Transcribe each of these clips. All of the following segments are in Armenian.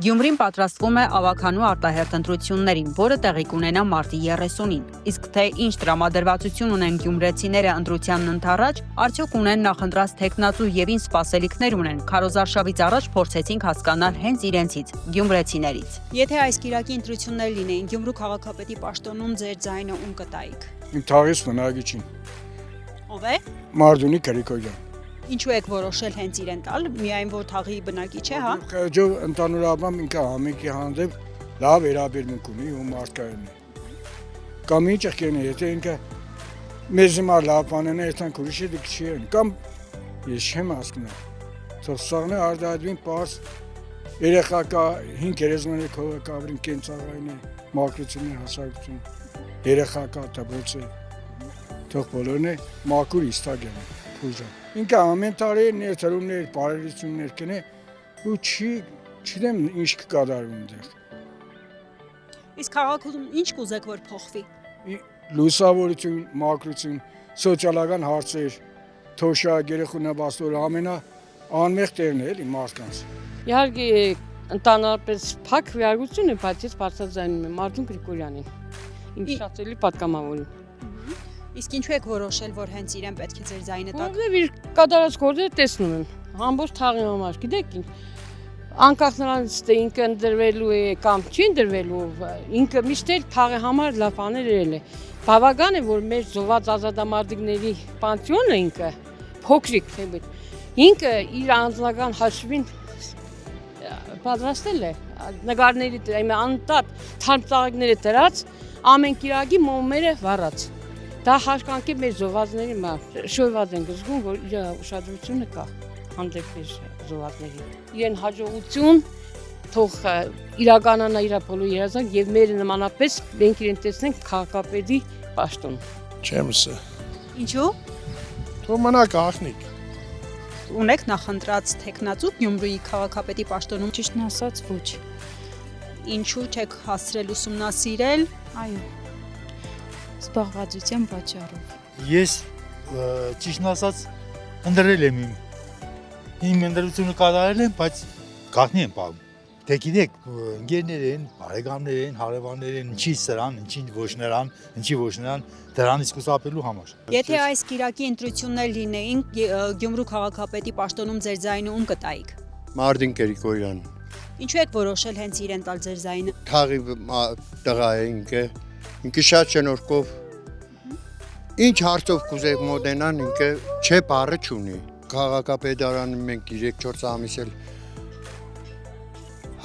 Գյումրին պատրաստվում է ավագանու արտահերթ ընտրություններին, որը տեղի կունենա մարտի 30-ին։ Իսկ թե ինչ տրամադրվածություն ունեն գյումրեցիները ընտրությանն ընդառաջ, արդյոք ունեն նախընտրած թեկնածու եւ ինչ սպասելիքներ ունեն, քարոզարշավից առաջ փորձեցինք հասկանալ հենց իրենցից, գյումրեցիներից։ Եթե այս կիրակի ընտրություններ լինեին, Գյումրու քաղաքապետի պաշտոնում ձեր ձայնը ում կտայիք։ Թաղից բնակիչին։ Ով է։ Մարդունի Գրիգորյան։ Ինչու եք որոշել հենց իրեն տալ, միայն որ թաղի բնակիչ է, հա։ Քաջով ընդհանուրապես ինքը համիկի հանդեպ լավ վերաբերմունք ունի ու մարդկային է։ Կամ ինչ եղքեն է, եթե ինքը մեզ հիմար լավ բանն է, այդքան ուրիշը դիք չի են, կամ ես չեմ հասկանում։ Թող սաղն է արդյադվին պարս երեխա կա 5 երեզմաներ քողակավրին կենցաղային է, մակրություն է, հասարակություն, երեխա կա, դպրոց է, թող բոլորն է, մակուր իստագ են, փուժան։ Ինքը ամեն տարի ներդրումներ, բարերություններ կնե ու չգիտեմ ինչ կկատարվի այնտեղ։ Իսկ քաղաքում ինչ կուզեք որ փոխվի։ Լուսավորություն, մակրություն, սոցիալական հարցեր, թոշա, երեխունաբաստոր ամենաանմեղ տեղն է էլի մարդկանց։ Իհարկե ընդհանրապես փակ վիարություն է, բայց ես բարձրաձայնում եմ Արտուն Գրիգորյանին։ Ինձ շատ էլի պատկամավորին։ Իսկ ինչու եք որոշել, որ հենց իրեն պետք է ձեր ձայնը տաք։ Որովհետև իր կատարած գործերը տեսնում եմ, ամբողջ թաղի համար, գիտեք ինչ, անկախ նրանից թե ինքը ընդրվելու է կամ չի ընդրվելու, ինքը միշտ էլ թաղի համար լավ բաներ երել է։ Բավական է, որ մեր զոհված ազատամարտիկների պանթեոնը ինքը փոքրիկ թե ինքը իր անձնական հաշվին պատրաստել է նկարների անընդհատ թարմծաղիկները դրած ամեն կիրակի մոմերը վառած։ Դա հաշկանք է մեր զոհվածների մար, շոյված ենք զգում, որ իր ուշադրությունը կա հանդեպ մեր զոհվածների։ Իրեն հաջողություն, թող իրականանա իր բոլոր երազանք եւ մեր նմանապես մենք իրեն տեսնենք քաղաքապետի պաշտոն։ Չեմ սա։ Ինչու։ Թող մնա գախնիկ։ Ունեք նախընտրած թեկնածու Գյումրիի քաղաքապետի պաշտոնում։ Ճիշտն ասած ոչ։ Ինչու չեք հասցրել ուսումնասիրել։ Այո։ Զբաղվածության պատճառով։ Ես ճիշտն ասած ընդրել եմ իմ ընդրությունը կատարել եմ, բայց գաղտնի եմ պահում։ Թե գիտեք, ընկերներ են, բարեկամներ են, հարևաններ են, ինչի սրան, ինչի ոչ նրան, ինչի ոչ նրան, դրանից խուսափելու համար։ Եթե այս կիրակի ընտրություններ լինեին, Գյումրու քաղաքապետի պաշտոնում ձեր ձայնը ում կտայիք։ Մարտին Գրիգորյան։ Ինչու եք որոշել հենց իրեն տալ ձեր ձայնը։ Թաղի տղա է ինքը շատ շնորհքով ինչ հարցով կուզեք մոտենան ինքը չէ բառը չունի քաղաքապետարանը մենք 3-4 ամիս էլ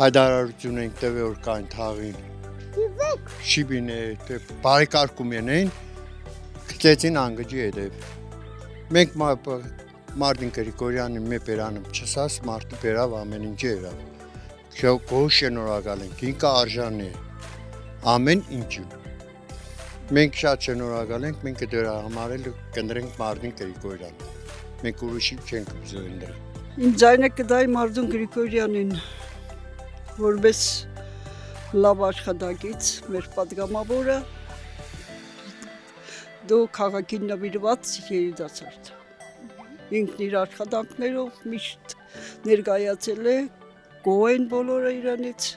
հայտարարություն ենք տվել որ կային թաղին շիբին է բարեկարգում են գցեցին անգջի հետև մենք Մարտին Գրիգորյանի մի բերանը չսաս մարտի բերավ ամեն ինչ երավ գոհ շնորհակալ ենք ինքը արժան է ամեն ինչու Մենք շատ շնորհակալ ենք, մենք դրա համար էլ կընտրենք Մարտին Գրիգորյան։ Մենք ուրիշի չենք ուզում ընդրել։ Իմ ձայնը կտայի Մարտին Գրիգորյանին, որպես լավ աշխատակից, մեր պատգամավորը, դու քաղաքին նվիրված երիտասարդ։ Ինքն իր աշխատանքներով միշտ ներկայացել է, գոհ են բոլորը իրանից,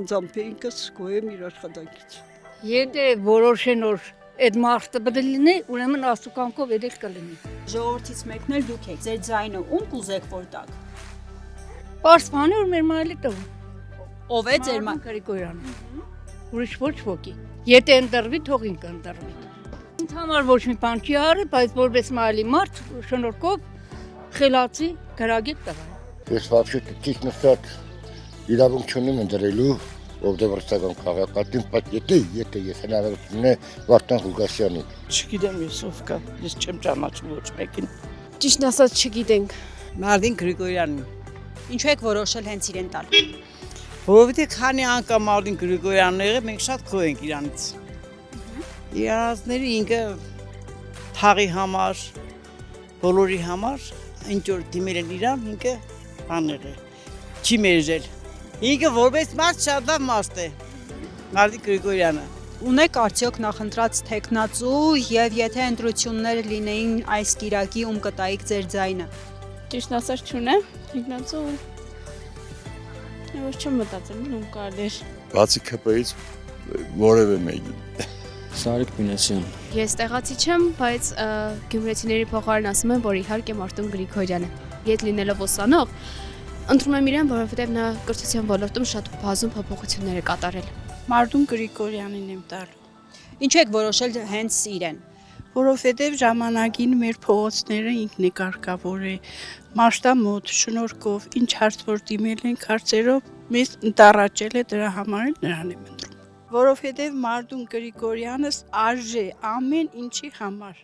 անձամբ ինքս գոհ եմ իր աշխատանքից։ Եթե որոշեն որ այդ մարդը պետք է լինի, ուրեմն աստուկանքով edel կլինի։ Ժողովրդից մեկն էլ դուք եք, ձեր ձայնը ում կուզեք որ տաք։ Պարսպանի որ մեր մայրի տղու։ Ով է ձեր Գրիգորյանը։ Ուրիշ ոչ ոքի։ Եթե ընդրվի, թող ինքը ընդրվի։ Ինձ համար ոչ մի բան չի արել, բայց որպես մայրի մարդ շնորհքով խելացի գրագետ տղա։ Ես вообще ճիշտ նստած իրավունք չունեմ ընդրելու Օգտոբրստական քաղաքատին, բայց եթե ես հնարավորություն ունեմ Վարդան Ղուկասյանին։ Չգիտեմ ես ով կա, ես չեմ ճանաչում ոչ մեկին։ Ճիշտն ասած չգիտենք։ Մարտին Գրիգորյանին։ Ինչու եք որոշել հենց իրեն տալ։ Որովհետև քանի անգամ Մարտին Գրիգորյանն եղել, մենք շատ գոհ ենք իրանից։ Իրանցիների ինքը թաղի համար, բոլորի համար, ինչ որ դիմել են իրան, ինքը բաներ է։ Չի մերժել։ Ինքը որպես մարդ շատ լավ մարդ է, Մարտին Գրիգորյանը։ Ունեք արդյոք նախընտրած թեկնածու եւ եթե ընտրություններ լինեին այս կիրակի ում կտայիք ձեր ձայնը։ Ճիշտն ասած չունեմ, թեկնածու Ոչ չեմ մտածել, ում կարներ։ Բացի ԿՊ-ից որևէ մեկին։ Սարիկ Մինասյան։ Ես տեղացի չեմ, բայց գյումրեցիների փոխարեն ասում եմ, որ իհարկե Մարտուն Գրիգորյանը։ Ետ լինելով ուսանող, ընտրում եմ իրեն, որովհետև նա կրթության ոլորտում շատ բազում փոփոխություններ է կատարել։ Մարտուն Գրիգորյանին եմ տալու։ Ինչու եք որոշել հենց իրեն։ Որովհետև ժամանակին մեր փողոցները ինքն է կարգավոր է, մաշտամոտ, շնորհքով, ինչ հարց որ դիմել ենք հարցերով, մեզ ընտառաջել է դրա համար էլ նրան եմ ընտրում։ Որովհետև Մարտուն Գրիգորյանս արժե ամեն ինչի համար։